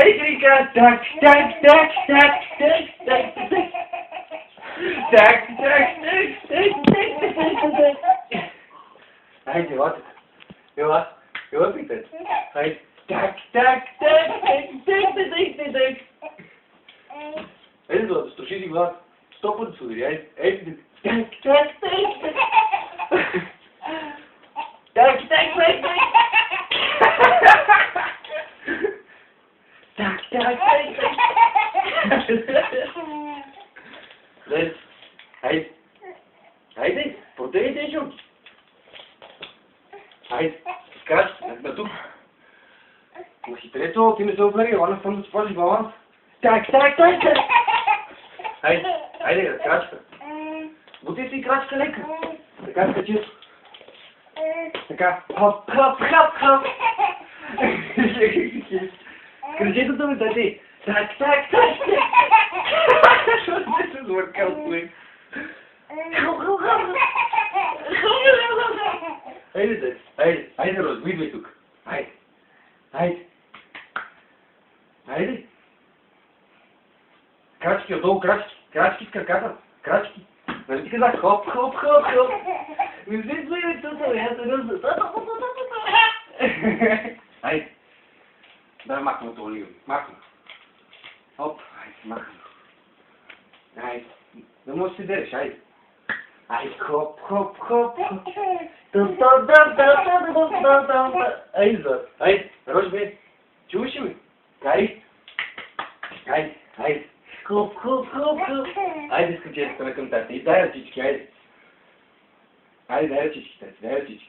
Электрика, так, так, так, так, так, так, так. Так, так, так, так, так, так. Haydi hadi. Yavaş. Yavaş bir tane. Haydi. Tak, tak, tak, tak, tak, tak, tak, tak. Haydi Zlata, stроши си глас. 100 пъти се удари. Haydi. Haydi. Так, так, так, так. Так, так, так, так. Так, так, так, так. Haydi. Haydi. Haydi. Протегни чук. Haydi. Скач. На тук. Хитрето, ти не се облегай. Ладно, само да спазиш баланс. Так, так, так, так. Хайде, хайде, крачка. Бути си крачка лека. Така скачи. Така. Хоп, хоп, хоп, хоп. Крачетото ми даде. Так, так, так. Не се звъркал човек. Хайде, дете. Хайде, хайде, Роз, идвай тук. Хайде. Хайде. Хайде. Крачки отдолу, крачки. Крачки с краката. Крачки. Нали ти казах хоп, хоп, хоп, хоп. Не се излизай тук, аз се ръзда. Хайде. Дай махна това лига. Махна. Хоп, хайде, махна. Хайде. Да можеш да си дереш, хайде. Айде, хоп, хоп, хоп. Айде, Злат. Айде, Рож бе. Чуваш ли ме? Айде. Айде, айде. Хоп, хоп, хоп, хоп. Айде, скачи на към тата. И дай ръчички, айде. Айде, дай ръчички, тати, дай ръчички.